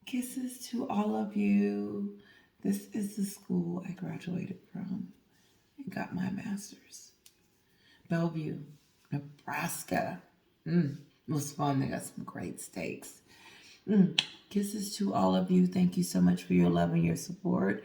Kisses to all of you. This is the school I graduated from and got my master's. Bellevue, Nebraska. It was fun. They got some great steaks. Kisses to all of you. Thank you so much for your love and your support.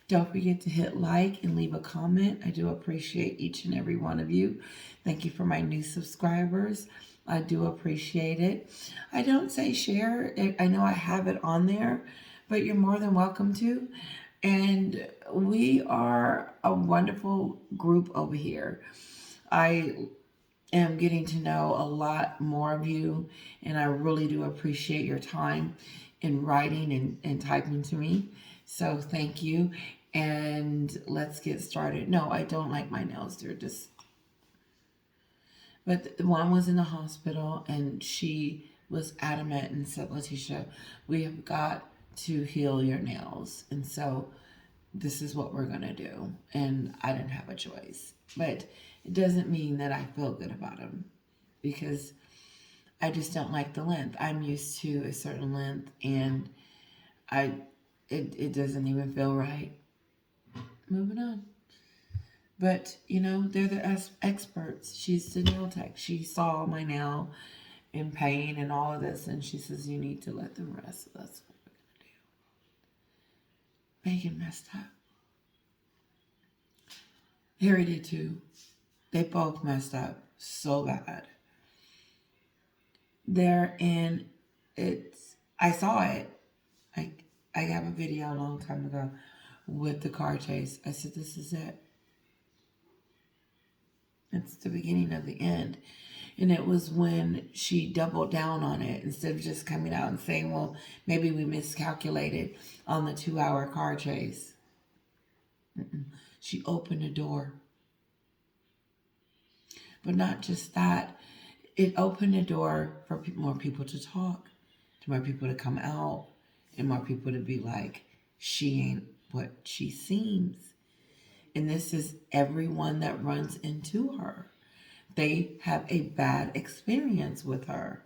Don't forget to hit like and leave a comment. I do appreciate each and every one of you. Thank you for my new subscribers. I do appreciate it. I don't say share. I know I have it on there, but you're more than welcome to. And we are a wonderful group over here. I am getting to know a lot more of you, and I really do appreciate your time in writing and typing to me. So thank you. And let's get started. No, I don't like my nails. They're just, but the one was in the hospital and she was adamant and said, Letitia, we have got to heal your nails. And so this is what we're going to do. And I didn't have a choice. But it doesn't mean that I feel good about them because I just don't like the length. I'm used to a certain length and it doesn't even feel right. Moving on. But, they're the experts. She's the nail tech. She saw my nail in pain and all of this, and she says, you need to let them rest. So that's what we're going to do. Meghan messed up. Harry did too. They both messed up so bad. They're in, I saw it. I have a video a long time ago with the car chase. I said, this is it. It's the beginning of the end. And it was when she doubled down on it instead of just coming out and saying, well, maybe we miscalculated on the 2-hour car chase. She opened a door. But not just that. It opened a door for more people to talk, to more people to come out, and more people to be like, she ain't what she seems. And this is everyone that runs into her. They have a bad experience with her.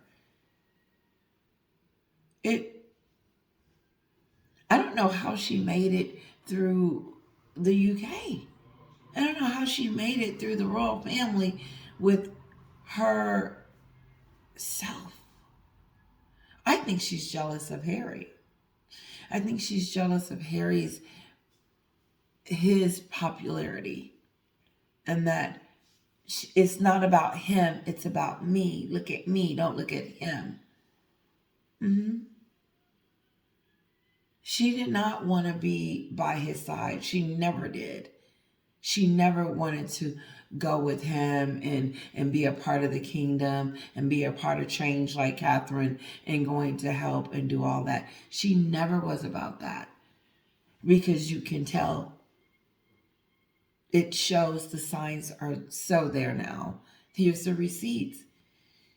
I don't know how she made it through the UK. I don't know how she made it through the royal family with her self. I think she's jealous of Harry. I think she's jealous of his popularity, and that it's not about him, it's about me. Look at me, don't look at him. She did not want to be by his side. She never did. She never wanted to go with him and be a part of the kingdom and be a part of change like Catherine and going to help and do all that. She never was about that because you can tell it shows the signs are so there now. Here's the receipts.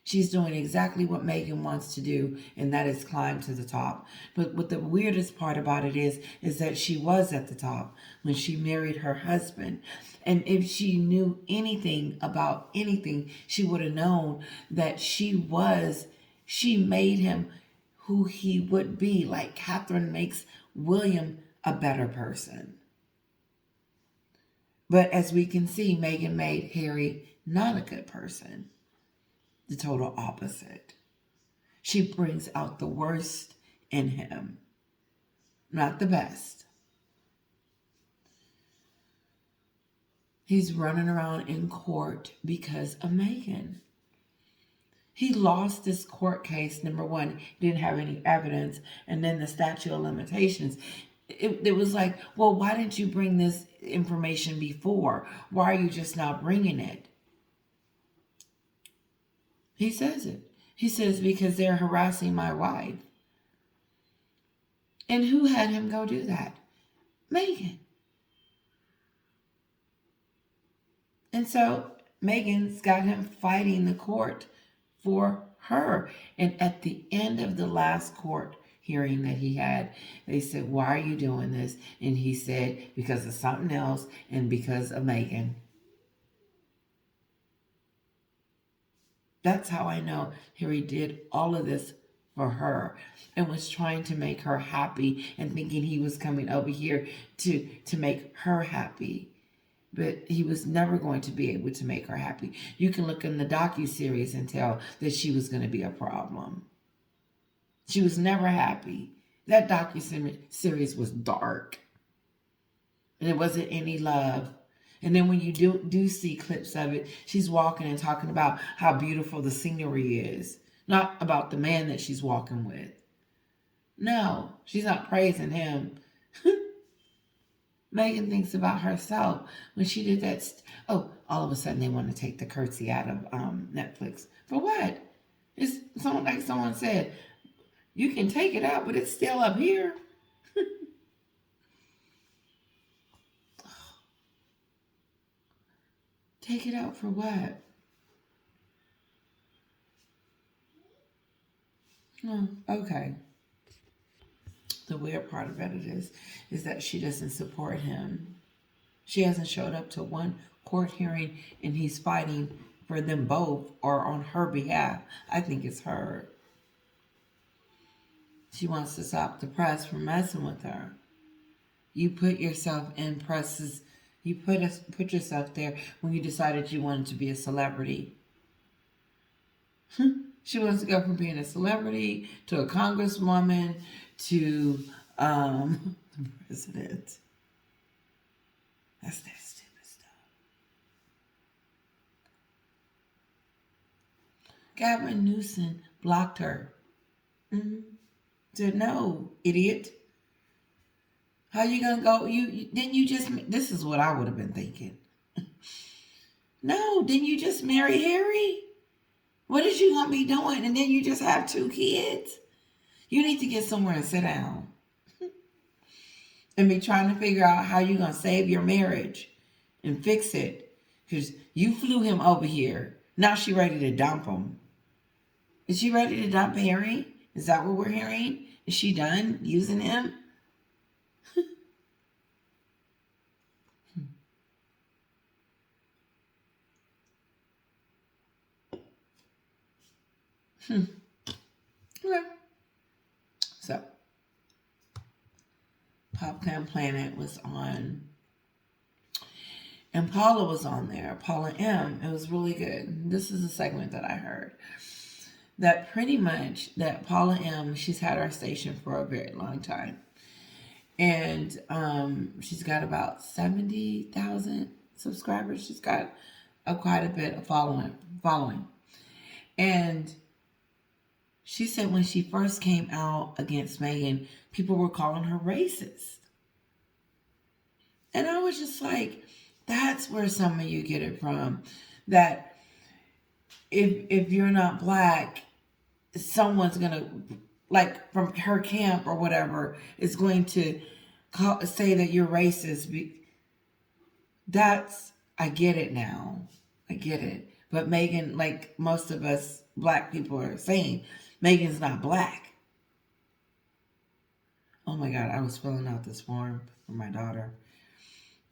She's doing exactly what Meghan wants to do, and that is climb to the top. But what the weirdest part about it is that she was at the top when she married her husband. And if she knew anything about anything, she would have known that she made him who he would be. Like Catherine makes William a better person. But as we can see, Meghan made Harry not a good person. The total opposite. She brings out the worst in him, not the best. He's running around in court because of Meghan. He lost this court case. Number one, he didn't have any evidence. And then the statute of limitations. It was like, well, why didn't you bring this information before? Why are you just not bringing it? He says it. He says, because they're harassing my wife. And who had him go do that? Meghan. And so Meghan's got him fighting the court for her. And at the end of the last court hearing that he had, they said, why are you doing this? And he said, because of something else and because of Meghan. That's how I know Harry did all of this for her and was trying to make her happy and thinking he was coming over here to make her happy. But he was never going to be able to make her happy. You can look in the docuseries and tell that she was going to be a problem. She was never happy. That docuseries was dark. And it wasn't any love. And then when you do see clips of it, she's walking and talking about how beautiful the scenery is. Not about the man that she's walking with. No, she's not praising him. Meghan thinks about herself when she did that. All of a sudden they want to take the curtsy out of Netflix. For what? It's like someone said, you can take it out, but it's still up here. Take it out for what? Oh, okay. The weird part about it is that she doesn't support him. She hasn't showed up to one court hearing, and he's fighting for them both or on her behalf. I think it's her. She wants to stop the press from messing with her. You put yourself in presses. You put yourself there when you decided you wanted to be a celebrity. She wants to go from being a celebrity to a congresswoman to the president. That's that stupid stuff. Gavin Newsom blocked her. Said, no, idiot. How you gonna go? Didn't you just? This is what I would have been thinking. No, didn't you just marry Harry? What is you gonna be doing? And then you just have 2 kids. You need to get somewhere and sit down, and be trying to figure out how you gonna save your marriage and fix it. Because you flew him over here. Now she ready to dump him. Is she ready to dump Harry? Is that what we're hearing? Is she done using him? Okay. So, Popcorn Planet was on, and Paula was on there. Paula M. It was really good. This is a segment that I heard. That pretty much, that Paula M., she's had our station for a very long time. And she's got about 70,000 subscribers. She's got quite a bit of following. And she said when she first came out against Meghan, people were calling her racist. And I was just like, that's where some of you get it from. That if you're not black, someone's going to, like from her camp or whatever, is going to say that you're racist. I get it now. I get it. But Meghan, like most of us black people are saying, Meghan's not black. Oh my God, I was filling out this form for my daughter.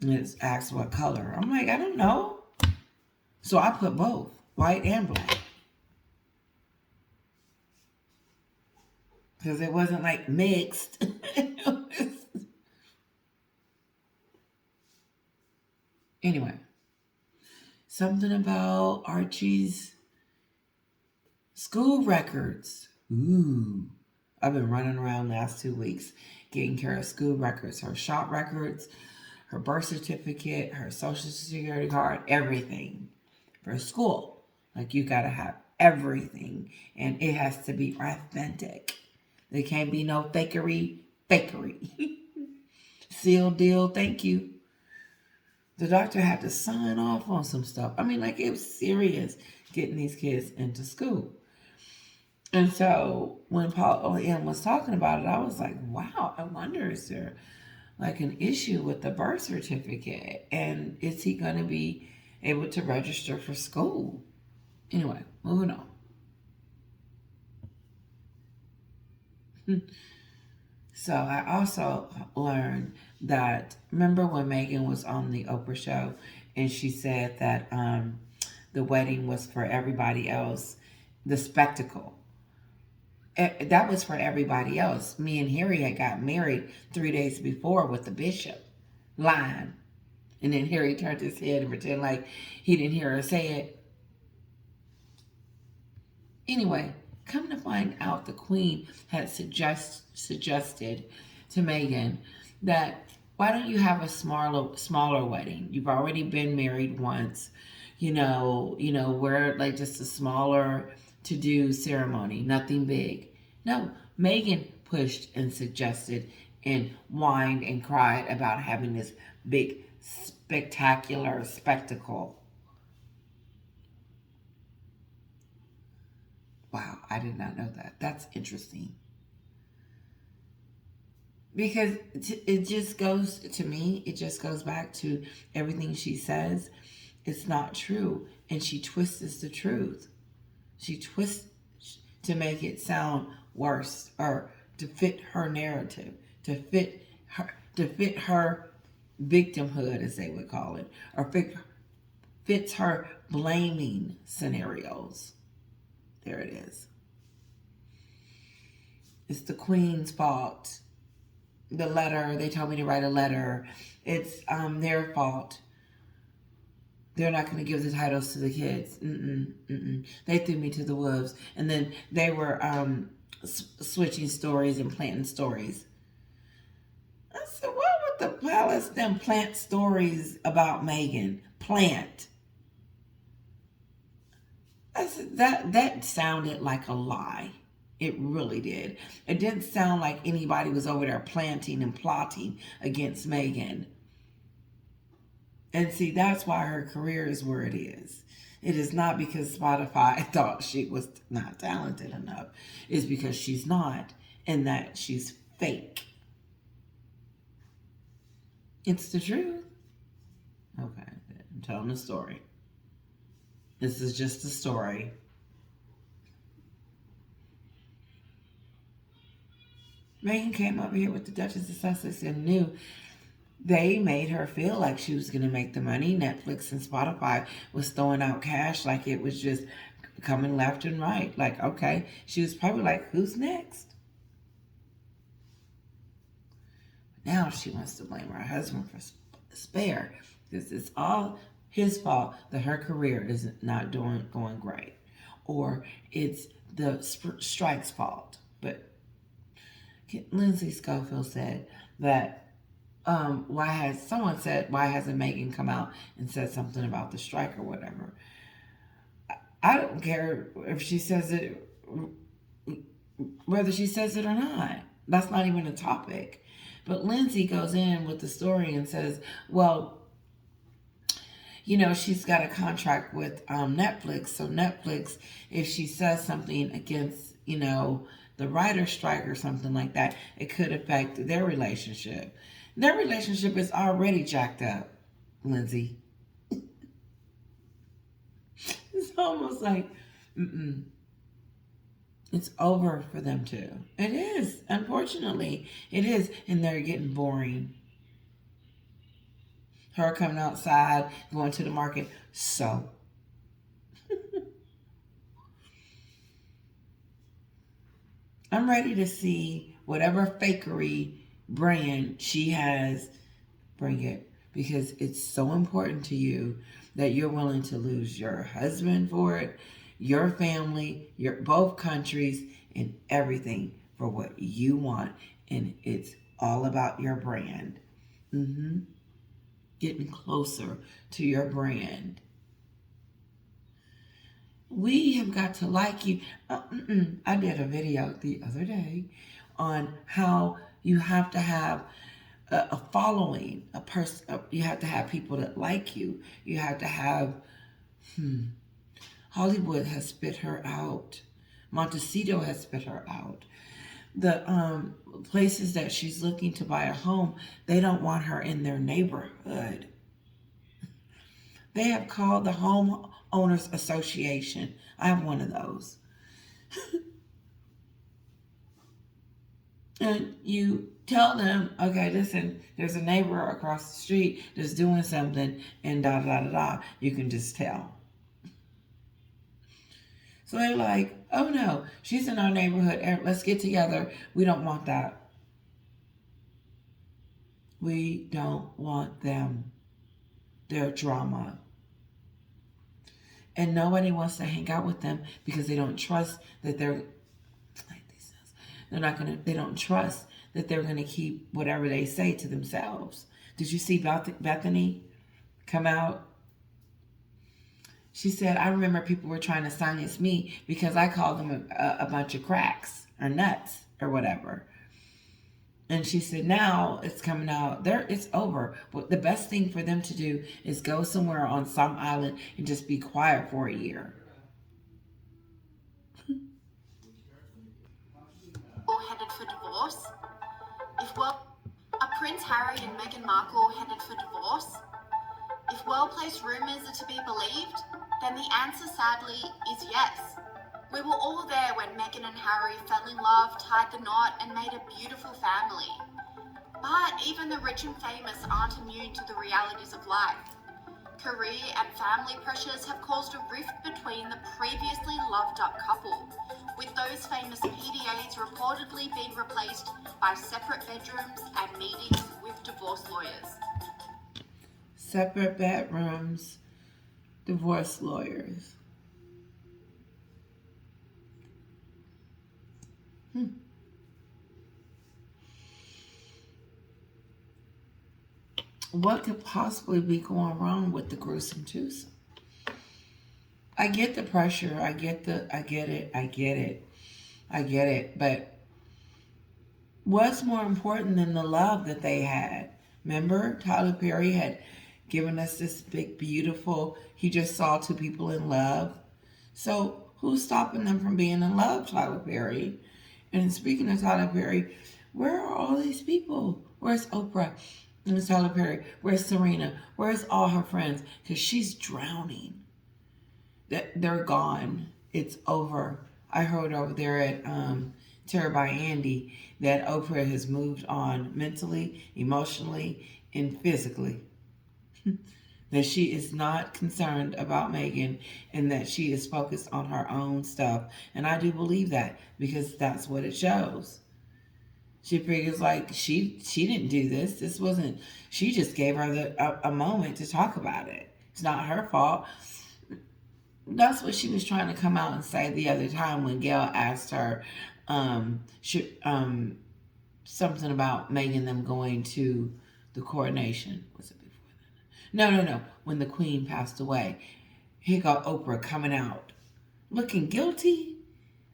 And it's asked what color. I'm like, I don't know. So I put both, white and black. Because it wasn't like mixed. Anyway, something about Archie's school records. Ooh. I've been running around last 2 weeks getting care of school records, her shop records, her birth certificate, her social security card, everything for school. Like you gotta have everything, and it has to be authentic. There can't be no fakery. Seal deal, thank you. The doctor had to sign off on some stuff. I mean, like it was serious getting these kids into school. And so when Paul M was talking about it, I was like, wow, I wonder, is there like an issue with the birth certificate? And is he going to be able to register for school? Anyway, moving on. So I also learned that, remember when Meghan was on the Oprah show and she said that the wedding was for everybody else, the spectacle. that was for everybody else. Me and Harry had got married 3 days before with the bishop line. And then Harry turned his head and pretended like he didn't hear her say it. Anyway, come to find out, the Queen had suggested to Meghan that why don't you have a smaller wedding? You've already been married once, wear like just a smaller to do ceremony, nothing big. No, Meghan pushed and suggested and whined and cried about having this big spectacular spectacle. Wow, I did not know that. That's interesting. Because it just goes, to me, it just goes back to everything she says. It's not true. And she twists the truth. She twists to make it sound worse, or to fit her narrative, to fit her victimhood, as they would call it, or fits her blaming scenarios. There it is. It's the Queen's fault. The letter, they told me to write a letter. It's their fault. They're not going to give the titles to the kids. They threw me to the wolves. And then they were switching stories and planting stories. I said, what would the palace them plant stories about Meghan? Plant. I said, that sounded like a lie. It really did. It didn't sound like anybody was over there planting and plotting against Meghan. And see, that's why her career is where it is. It is not because Spotify thought she was not talented enough. It's because she's not, and that she's fake. It's the truth. Okay, I'm telling the story. This is just a story. Meghan came over here with the Duchess of Sussex and knew they made her feel like she was going to make the money. Netflix and Spotify was throwing out cash like it was just coming left and right. Like, okay, she was probably like, who's next? Now she wants to blame her husband for despair, because it's all his fault that her career is not going great, or it's the strike's fault. But Lindsay Schofield said that why hasn't Meghan come out and said something about the strike or whatever? I don't care if she says it, whether she says it or not. That's not even a topic. But Lindsay goes in with the story and says, well, she's got a contract with Netflix. So Netflix, if she says something against, the writer's strike or something like that, it could affect their relationship. Their relationship is already jacked up, Lindsay. It's almost like, it's over for them too. It is. Unfortunately, it is. And they're getting boring. Her coming outside, going to the market. So. I'm ready to see whatever fakery brand she has, bring it. Because it's so important to you that you're willing to lose your husband for it, your family, your both countries, and everything for what you want. And it's all about your brand. Getting closer to your brand. We have got to like you. I did a video the other day on how you have to have a following, a person. You have to have people that like you. You have to have. Hollywood has spit her out. Montecito has spit her out. The places that she's looking to buy a home, they don't want her in their neighborhood. They have called the Homeowners Association. I have one of those. And you tell them, okay, listen, there's a neighbor across the street that's doing something, and da da da da. You can just tell. So they're like, Oh no, she's in our neighborhood. Let's get together. We don't want that. We don't want them. Their drama. And nobody wants to hang out with them because they don't trust that they don't trust that they're gonna keep whatever they say to themselves. Did you see Bethany come out? She said, I remember people were trying to silence me because I called them a bunch of cracks or nuts or whatever. And she said, now it's coming out. It's over. But the best thing for them to do is go somewhere on some island and just be quiet for a year. Or headed for divorce? If are Prince Harry and Meghan Markle headed for divorce? If well-placed rumours are to be believed, then the answer sadly is yes. We were all there when Meghan and Harry fell in love, tied the knot, and made a beautiful family. But even the rich and famous aren't immune to the realities of life. Career and family pressures have caused a rift between the previously loved-up couple, with those famous PDAs reportedly being replaced by separate bedrooms and meetings with divorce lawyers. Separate bedrooms, divorce lawyers. What could possibly be going wrong with the gruesome twosome? I get the pressure. I get it. But what's more important than the love that they had? Remember, Tyler Perry had given us this big, beautiful, he just saw two people in love. So who's stopping them from being in love, Tyler Perry? And speaking of Tyler Perry, where are all these people? Where's Oprah? And it's Tyler Perry. Where's Serena? Where's all her friends? Because she's drowning. They're gone. It's over. I heard over there at Terror by Andy that Oprah has moved on mentally, emotionally, and physically. That she is not concerned about Meghan and that she is focused on her own stuff. And I do believe that because that's what it shows. She figures like she didn't do this. This wasn't. She just gave her a moment to talk about it. It's not her fault. That's what she was trying to come out and say the other time when Gail asked her something about Meghan them going to the coronation. Was it before that? No. When the Queen passed away, here got Oprah coming out looking guilty.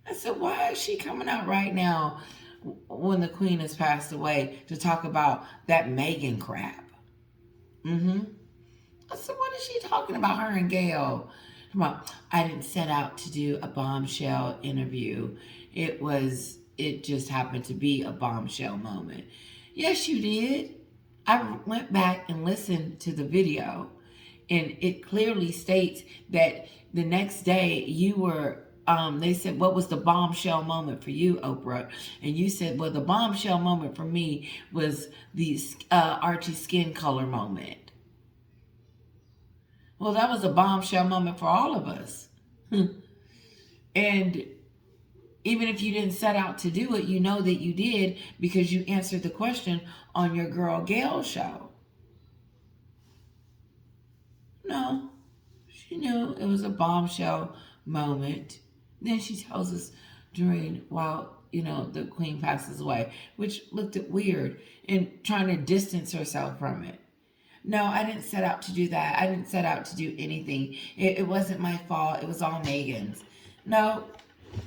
I said, why is she coming out right now when the Queen has passed away to talk about that Meghan crap? I said, what is she talking about, her and Gail? Come on, I didn't set out to do a bombshell interview. It just happened to be a bombshell moment. Yes, you did. I went back and listened to the video, and it clearly states that the next day you were they said, what was the bombshell moment for you, Oprah? And you said, well, the bombshell moment for me was the Archie skin color moment. Well, that was a bombshell moment for all of us. And even if you didn't set out to do it, you know that you did because you answered the question on your girl Gail show. No, she knew it was a bombshell moment. Then she tells us while the Queen passes away, which looked weird and trying to distance herself from it. No, I didn't set out to do that. I didn't set out to do anything. It wasn't my fault. It was all Meghan's. No,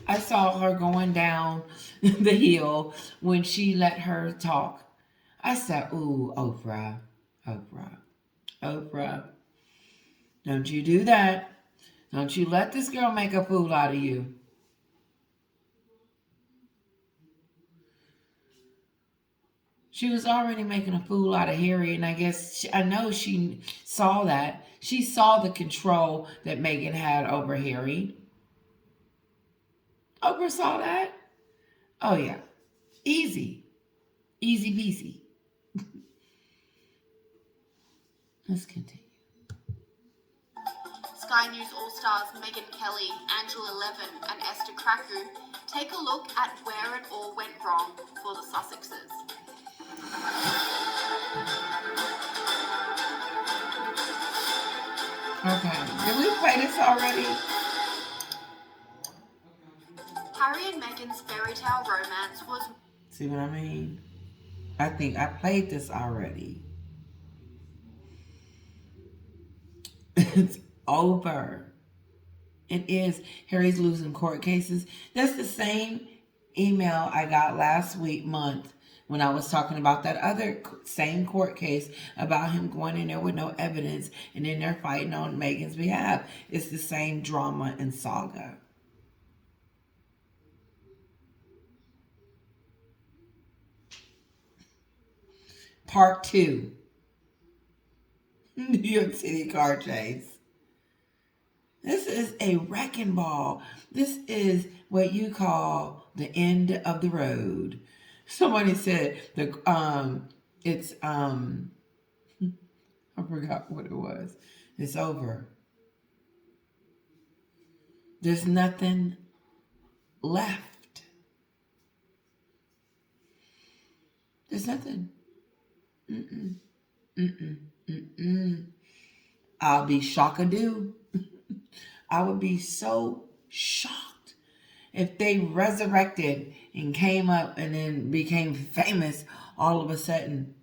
I saw her going down the hill when she let her talk. I said, ooh, Oprah, don't you do that. Don't you let this girl make a fool out of you. She was already making a fool out of Harry, and I know she saw that. She saw the control that Meghan had over Harry. Oprah saw that. Oh, yeah. Easy. Easy peasy. Let's continue. Sky News All-Stars Meghan Kelly, Angela Levin and Esther Kraku take a look at where it all went wrong for the Sussexes. Okay, did we play this already? Harry and Meghan's fairy tale romance was... See what I mean? I think I played this already. It's over. It is. Harry's losing court cases. That's the same email I got last month, when I was talking about that other same court case about him going in there with no evidence and then they're fighting on Meghan's behalf. It's the same drama and saga. Part 2. New York City car chase. This is a wrecking ball. This is what you call the end of the road. Somebody said it's I forgot what it was. It's over. There's nothing left. There's nothing. I'll be shockadoo. I would be so shocked if they resurrected and came up and then became famous all of a sudden.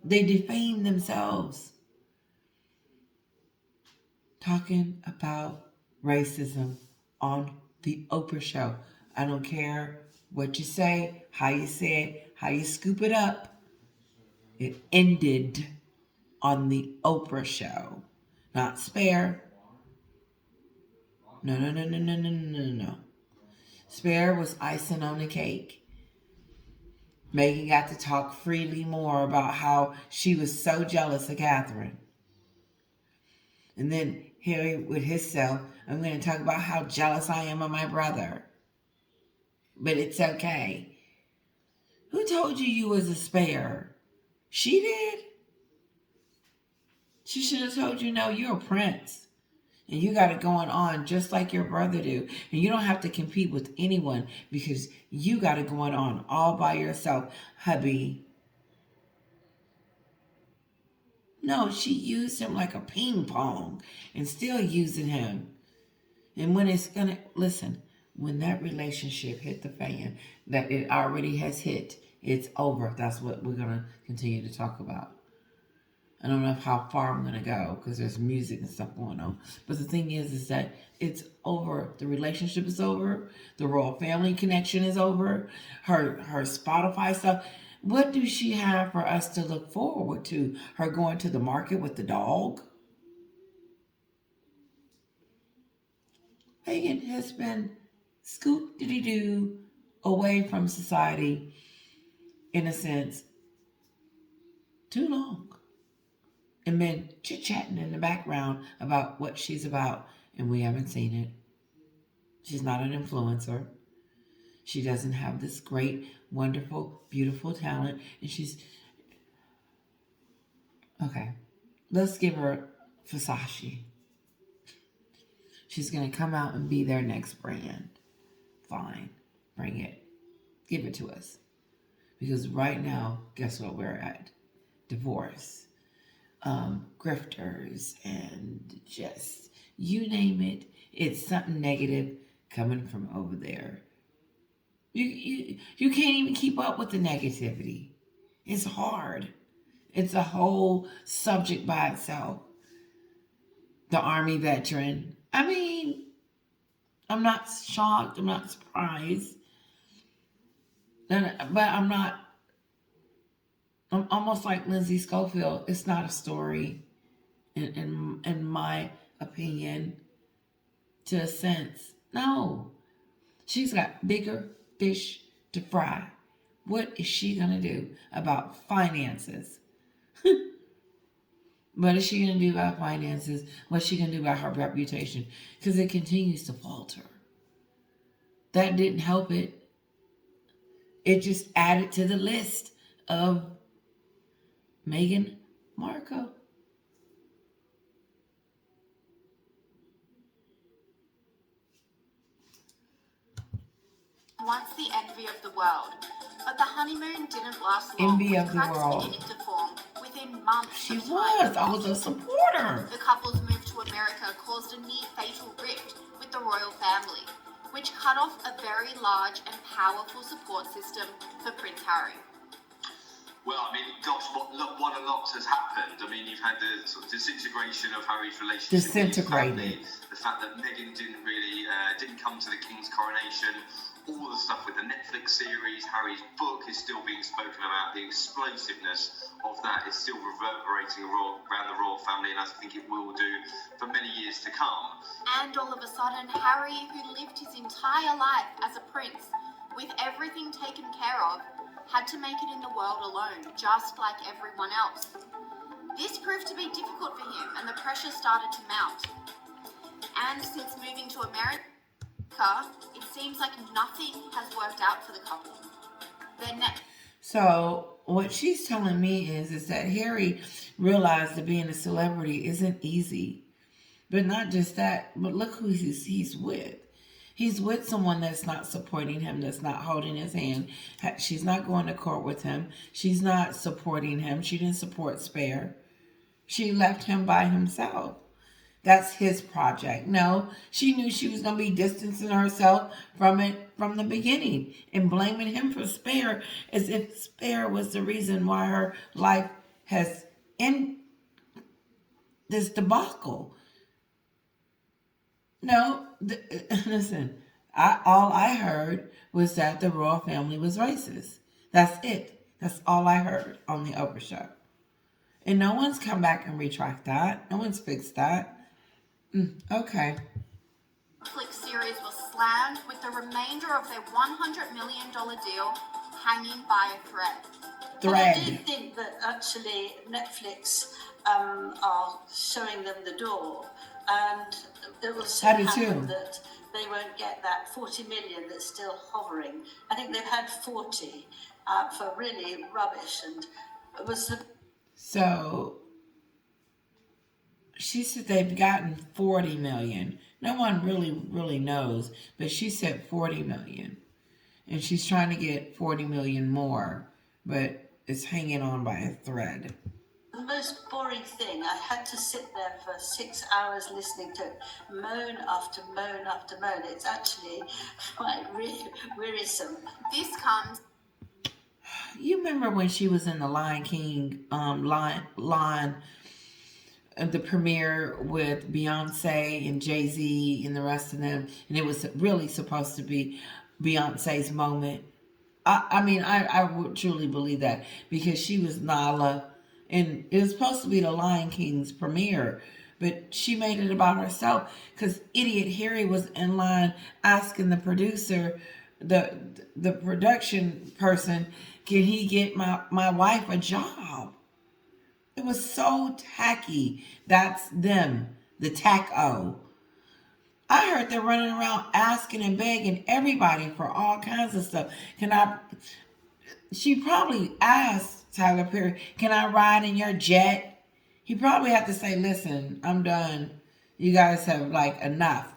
They defamed themselves talking about racism on the Oprah show. I don't care what you say, how you say it, how you scoop it up. It ended on the Oprah show. Not Spare. No. Spare was icing on the cake. Meghan got to talk freely more about how she was so jealous of Catherine. And then Harry with himself, I'm going to talk about how jealous I am of my brother. But it's okay. Who told you was a spare? She did. She should have told you, no, you're a prince. And you got it going on just like your brother do. And you don't have to compete with anyone because you got it going on all by yourself, hubby. No, she used him like a ping pong and still using him. And when it's going to, listen, when that relationship hit the fan, that it already has hit, it's over. That's what we're going to continue to talk about. I don't know how far I'm going to go because there's music and stuff going on. But the thing is that it's over. The relationship is over. The royal family connection is over. Her Spotify stuff. What does she have for us to look forward to? Her going to the market with the dog? Meghan has been scoop-diddy-doo away from society, in a sense, too long. And been chit-chatting in the background about what she's about, and we haven't seen it. She's not an influencer. She doesn't have this great, wonderful, beautiful talent, and she's... Okay, let's give her Versace. She's going to come out and be their next brand. Fine, bring it. Give it to us. Because right now, guess what we're at? Divorce. Grifters and just you name it, it's something negative coming from over there. You can't even keep up with the negativity. It's hard. It's a whole subject by itself. The Army veteran. I mean, I'm not shocked. I'm not surprised. But I'm almost like Lindsay Schofield. It's not a story, in my opinion, to a sense. No. She's got bigger fish to fry. What is she going to do about finances? What is she going to do about finances? What's she going to do about her reputation? Because it continues to falter. That didn't help it. It just added to the list of Meghan Markle. once the envy of the world. But the honeymoon didn't last long, Envy with of the cracks world. beginning to form within months She of time. was. I was a supporter. The couple's move to America caused a near-fatal rift with the royal family, which cut off a very large and powerful support system for Prince Harry. Well, I mean, gosh, what a lot has happened. I mean, you've had the sort of disintegration of Harry's relationship with his family, the fact that Meghan didn't come to the King's coronation, all the stuff with the Netflix series, Harry's book is still being spoken about, the explosiveness of that is still reverberating around the royal family, and I think it will do for many years to come. And all of a sudden, Harry, who lived his entire life as a prince, with everything taken care of, had to make it in the world alone, just like everyone else. This proved to be difficult for him, and the pressure started to mount. And since moving to America, it seems like nothing has worked out for the couple. So what she's telling me is that Harry realized that being a celebrity isn't easy. But not just that, but look who he's with. He's with someone that's not supporting him, that's not holding his hand. She's not going to court with him. She's not supporting him. She didn't support Spare. She left him by himself. That's his project. No, she knew she was going to be distancing herself from it from the beginning and blaming him for Spare as if Spare was the reason why her life has in this debacle. No, listen, all I heard was that the royal family was racist. That's it. That's all I heard on the Oprah show. And no one's come back and retract that. No one's fixed that. Okay. Netflix series was slammed with the remainder of their $100 million deal hanging by a thread. But I do think that actually Netflix are showing them the door, and it will soon happen that they won't get that 40 million that's still hovering. I think they've had 40 for really rubbish, and it was So she said they've gotten 40 million. No one really knows, but she said 40 million. And she's trying to get 40 million more, but it's hanging on by a thread. The most boring thing, I had to sit there for 6 hours listening to moan after moan after moan. It's actually quite really wearisome. This comes. You remember when she was in the Lion King the premiere with Beyonce and Jay-Z and the rest of them, and it was really supposed to be Beyonce's moment. I would truly believe that because she was Nala, and it was supposed to be the Lion King's premiere, but she made it about herself because idiot Harry was in line asking the producer, the production person, can he get my wife a job? It was so tacky. That's them, the taco. I heard they're running around asking and begging everybody for all kinds of stuff. She probably asked Tyler Perry, can I ride in your jet? He probably had to say, listen, I'm done. You guys have enough.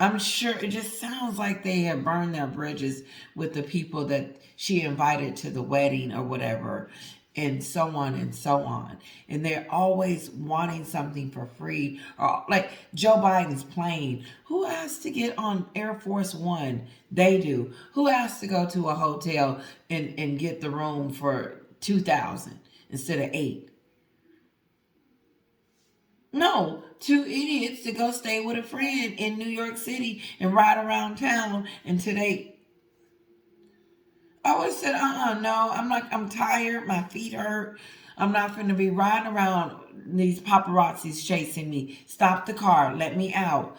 I'm sure it just sounds like they have burned their bridges with the people that she invited to the wedding or whatever, and so on and so on. And they're always wanting something for free. Or like Joe Biden's plane. Who asked to get on Air Force One? They do. Who asked to go to a hotel and get the room for $2,000 instead of $8,000? No, 2 idiots to go stay with a friend in New York City and ride around town until they. I always said, no, I'm tired, my feet hurt. I'm not going to be riding around these paparazzis chasing me. Stop the car, let me out.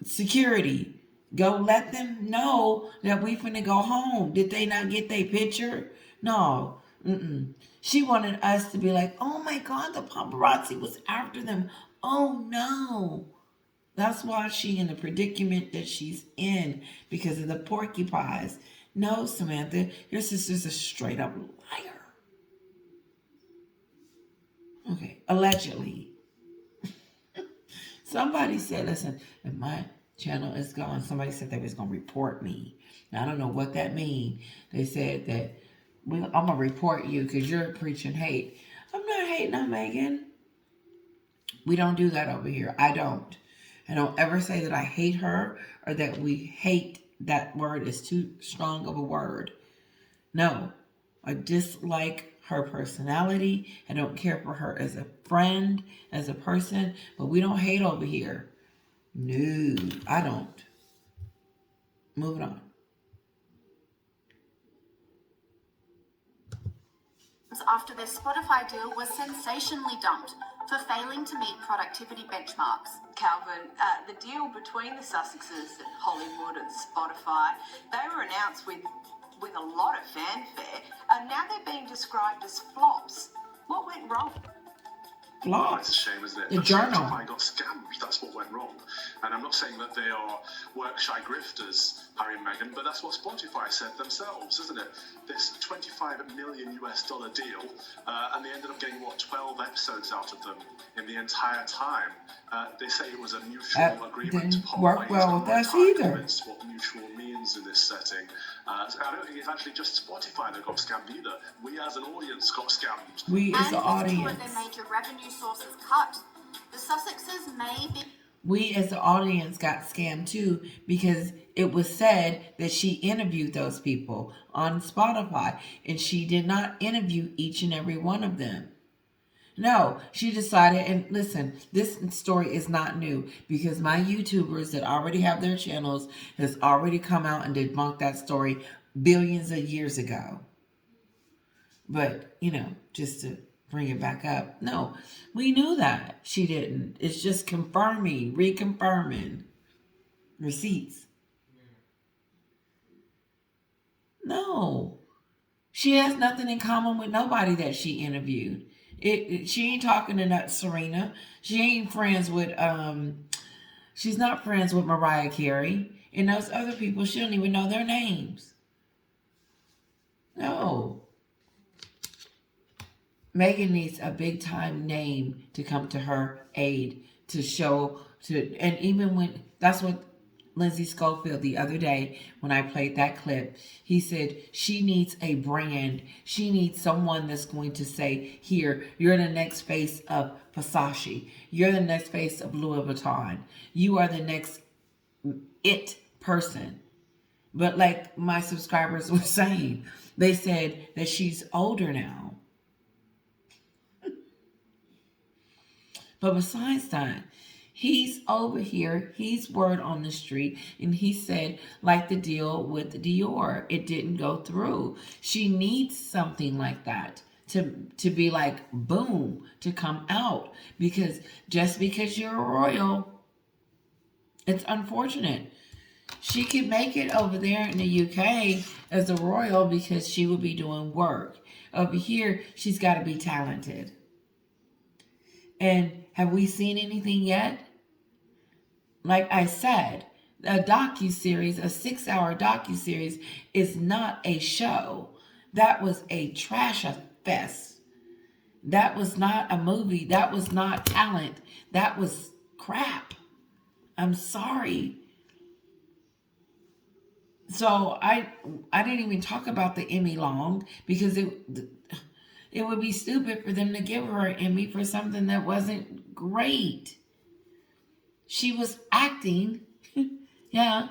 Security, go let them know that we finna go home. Did they not get their picture? No. She wanted us to be like, oh my God, the paparazzi was after them. Oh no. That's why she in the predicament that she's in, because of the porcupines. No, Samantha, your sister's a straight up liar. Okay, allegedly. Somebody said, listen, if my channel is gone, somebody said they was going to report me. Now, I don't know what that means. They said that I'm going to report you because you're preaching hate. I'm not hating on Meghan. We don't do that over here. I don't ever say that I hate her or that we hate. That word is too strong of a word. No, I dislike her personality. I don't care for her as a friend, as a person, but we don't hate over here. No, I don't. Moving on. After their Spotify deal was sensationally dumped for failing to meet productivity benchmarks. Calvin, the deal between the Sussexes and Hollywood and Spotify, they were announced with a lot of fanfare, and now they're being described as flops. What went wrong? Well, it's a shame, isn't it? The journal. Spotify got scammed. That's what went wrong. And I'm not saying that they are work-shy grifters, Harry and Meghan, but that's what Spotify said themselves, isn't it? This $25 million deal, and they ended up getting, 12 episodes out of them in the entire time. They say it was a mutual agreement. Didn't work well with us either. What mutual means in this setting. So I don't think it's actually just Spotify that got scammed either. We as an audience got scammed. We as and the audience. two of their major revenue sources cut. The Sussexes may be... We as the audience got scammed too because it was said that she interviewed those people on Spotify and she did not interview each and every one of them. No, she decided, and listen, this story is not new because my YouTubers that already have their channels has already come out and debunked that story billions of years ago. But, just to bring it back up, no, we knew that she didn't. It's just confirming, reconfirming receipts. No, she has nothing in common with nobody that she interviewed. She ain't talking to that Serena. She ain't friends with she's not friends with Mariah Carey. And those other people, she don't even know their names. No. Meghan needs a big time name to come to her aid to show and even when that's what Lindsay Schofield the other day when I played that clip, he said she needs a brand. She needs someone that's going to say, here, you're the next face of Versace. You're the next face of Louis Vuitton. You are the next it person. But like my subscribers were saying, they said that she's older now. But besides that, he's over here, he's word on the street, and he said, like the deal with Dior, it didn't go through. She needs something like that to be like, boom, to come out. Because just because you're a royal, it's unfortunate. She could make it over there in the UK as a royal because she would be doing work. Over here, she's got to be talented. And have we seen anything yet? Like I said, a docuseries, a 6-hour docuseries is not a show. That was a trash fest. That was not a movie. That was not talent. That was crap. I'm sorry. So I didn't even talk about the Emmy long because it would be stupid for them to give her an Emmy for something that wasn't great. She was acting. Yeah.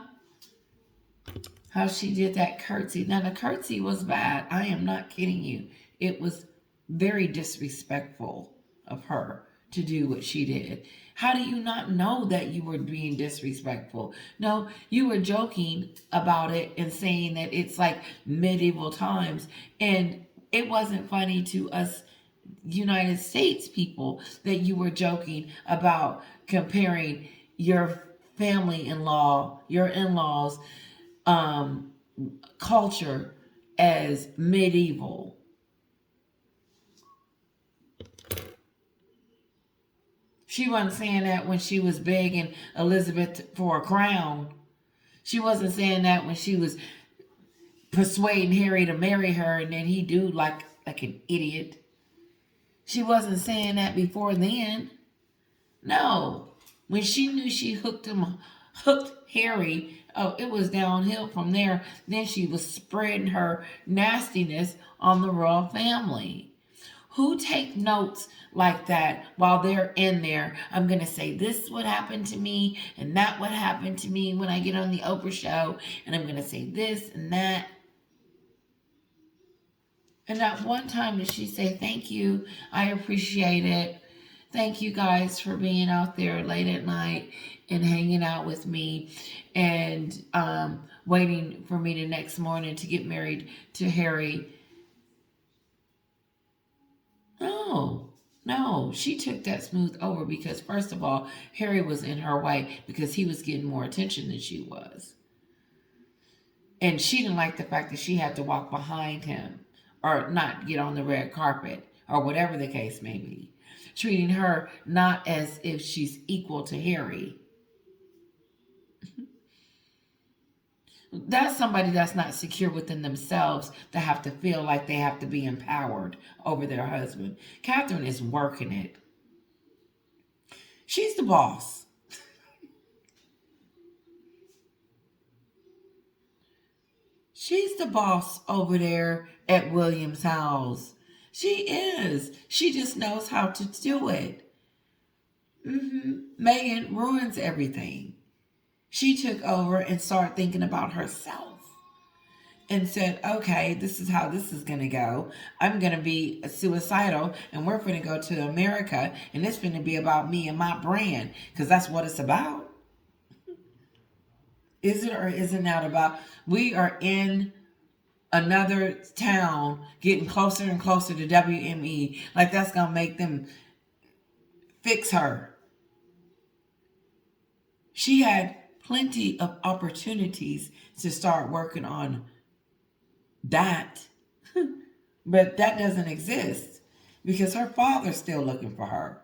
How she did that curtsy. Now, the curtsy was bad. I am not kidding you. It was very disrespectful of her to do what she did. How do you not know that you were being disrespectful? No, you were joking about it and saying that it's like medieval times. And it wasn't funny to us United States people that you were joking about comparing your family-in-law, your in-laws, culture as medieval. She wasn't saying that when she was begging Elizabeth for a crown. She wasn't saying that when she was persuading Harry to marry her and then he do like an idiot. She wasn't saying that before then. No. When she knew she hooked Harry, oh, it was downhill from there. Then she was spreading her nastiness on the royal family. Who take notes like that while they're in there? I'm going to say this would happen to me and that would happen to me when I get on the Oprah show. And I'm going to say this and that. And not one time did she say, thank you, I appreciate it. Thank you guys for being out there late at night and hanging out with me and waiting for me the next morning to get married to Harry. No, she took that smooth over because, first of all, Harry was in her way because he was getting more attention than she was. And she didn't like the fact that she had to walk behind him or not get on the red carpet or whatever the case may be. Treating her not as if she's equal to Harry. That's somebody that's not secure within themselves that have to feel like they have to be empowered over their husband. Catherine is working it. She's the boss. She's the boss over there at William's house. She is. She just knows how to do it. Meghan ruins everything. She took over and started thinking about herself and said, okay, this is how this is going to go. I'm going to be suicidal and we're going to go to America and it's going to be about me and my brand because that's what it's about. Is it or is it not about? We are in another town getting closer and closer to WME. Like that's going to make them fix her. She had plenty of opportunities to start working on that. But that doesn't exist because her father's still looking for her.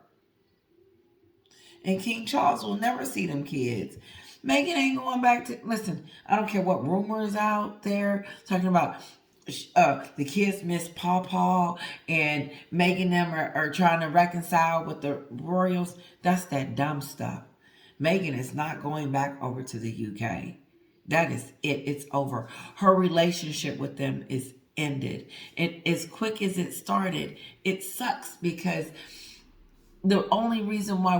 And King Charles will never see them kids. Meghan ain't going back to... Listen, I don't care what rumors out there talking about the kids miss Paw and Meghan them are trying to reconcile with the royals. That's that dumb stuff. Meghan is not going back over to the UK. That is it. It's over. Her relationship with them is ended. And as quick as it started, it sucks because the only reason why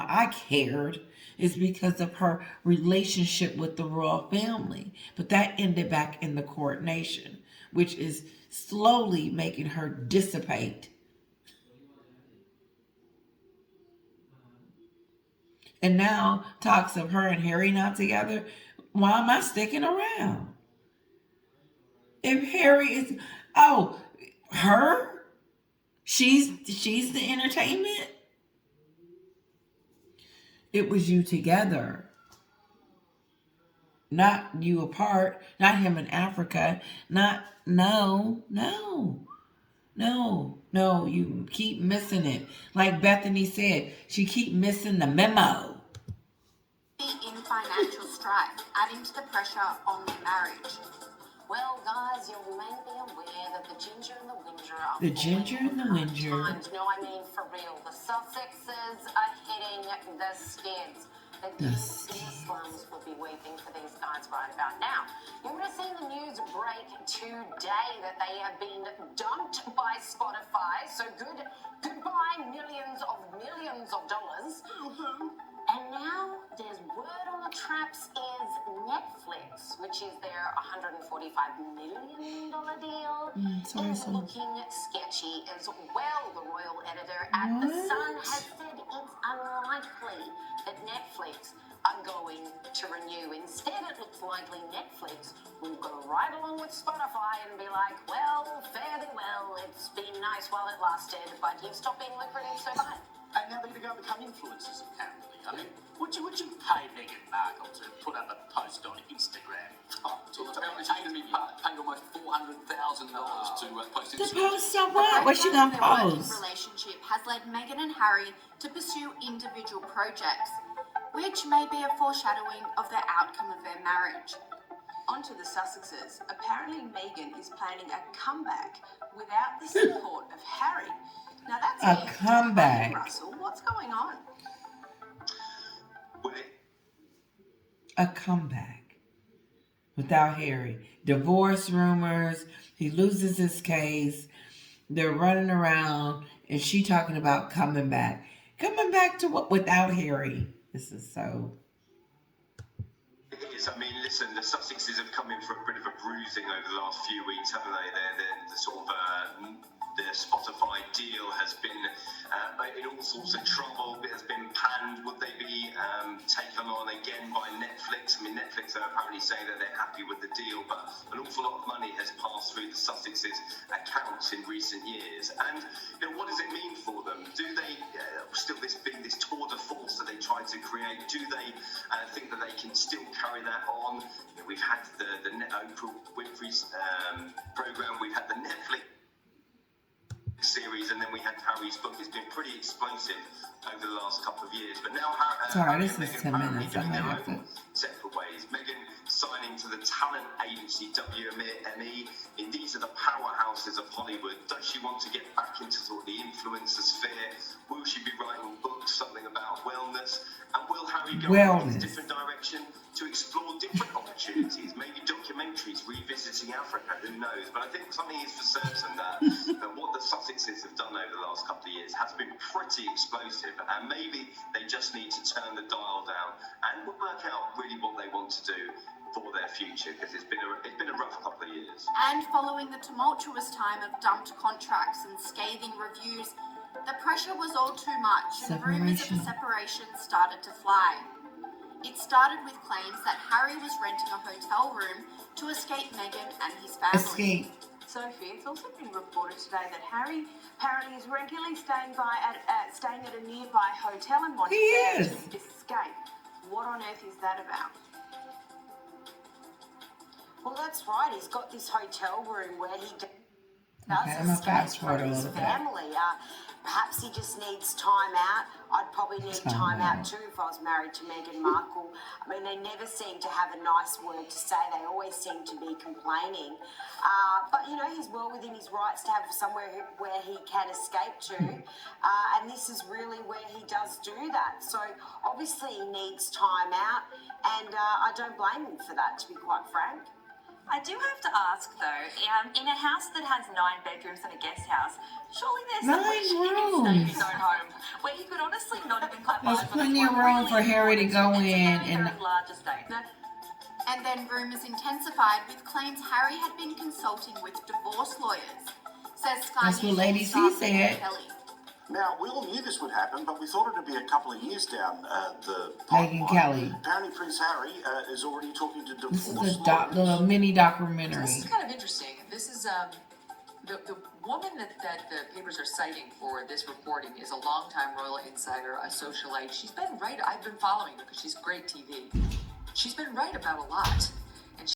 I cared is because of her relationship with the royal family. But that ended back in the coronation, which is slowly making her dissipate. And now talks of her and Harry not together. Why am I sticking around? If Harry is, her, she's the entertainment. It was you together, not you apart, not him in Africa, no. You keep missing it. Like Bethany said, she keep missing the memo. In financial strife, adding to the pressure on their marriage. Well, guys, you may be aware that the Ginger and the Windsor are times. No, I mean for real. The Sussexes are hitting the skids. The kids in the slums will be weeping for these guys right about now. You would have seen the news break today that they have been dumped by Spotify. So goodbye millions of dollars. And now there's word on the traps is Netflix, which is their $145 million deal, is looking sketchy as well. The royal editor at The Sun has said it's unlikely that Netflix are going to renew. Instead, it looks likely Netflix will go right along with Spotify and be like, well, fairly well, it's been nice while it lasted, but you've stopped being lucrative, so bye. And now they're going to go and become influencers, apparently. I mean, would you pay Meghan Markle to put up a post on Instagram? Apparently she's going to be paid almost $400,000 to post Instagram. To post on what? What's she going to post? Their relationship has led Meghan and Harry to pursue individual projects, which may be a foreshadowing of the outcome of their marriage. Onto the Sussexes. Apparently Meghan is planning a comeback without the support of Harry. Now that's a comeback. Russell, what's going on? a comeback without Harry. Divorce rumors. He loses his case. They're running around, and she talking about coming back. Coming back to what without Harry? This is so. It is. I mean, listen, the Sussexes have come in for a bit of a bruising over the last few weeks, haven't they? The sort of the Spotify deal has been in all sorts of trouble. It has been panned. Would they be taken on again by Netflix? I mean, Netflix are apparently saying that they're happy with the deal, but an awful lot of money has passed through the Sussexes' accounts in recent years. And what does it mean for them? Do they still this tour de force that they try to create? Do they think that they can still carry that on? We've had the Oprah Winfrey's program. We've had the Netflix series, and then we had Harry's book. It's been pretty explosive over the last couple of years. But now sorry, Harry this and is Meghan 10 minutes. I might have to. separate ways. Meghan signing to the talent agency WME. These are the powerhouses of Hollywood. Does she want to get back into sort of the influencer sphere? Will she be writing books, something about wellness? And will Harry go in a different direction to explore different opportunities? Maybe documentaries revisiting Africa, who knows? But I think something is for certain that what the Sussexes have done over the last couple of years has been pretty explosive, and maybe they just need to turn the dial down and work out really what they want to do for their future, because it's been a rough couple of years. And following the tumultuous time of dumped contracts and scathing reviews, the pressure was all too much, and rumours of a separation started to fly. It started with claims that Harry was renting a hotel room to escape Meghan and his family. Sophie, it's also been reported today that Harry apparently is regularly staying at a nearby hotel in Montana to escape. What on earth is that about? Well, that's right. He's got this hotel room where he does escape from his family. Perhaps he just needs time out. I'd probably need time out too if I was married to Meghan Markle. I mean, they never seem to have a nice word to say. They always seem to be complaining. But, he's well within his rights to have somewhere where he can escape to. And this is really where he does do that. So, obviously, he needs time out. And I don't blame him for that, to be quite frank. I do have to ask, though, in a house that has 9 bedrooms and a guest house, surely there's somewhere he can stay in his own home, where he could honestly not even clap There's plenty of room for Harry to go in and large estate. And then rumours intensified with claims Harry had been consulting with divorce lawyers, says Sky that's what News Lady C said. Kelly. Now, we all knew this would happen, but we thought it would be a couple of years down the Meghan pipeline. Kelly. Apparently, Prince Harry is already talking to divorce This is lawyers. a little mini documentary. This is kind of interesting. This is the woman that the papers are citing for this reporting is a longtime royal insider, a socialite. She's been right. I've been following her because she's great TV. She's been right about a lot.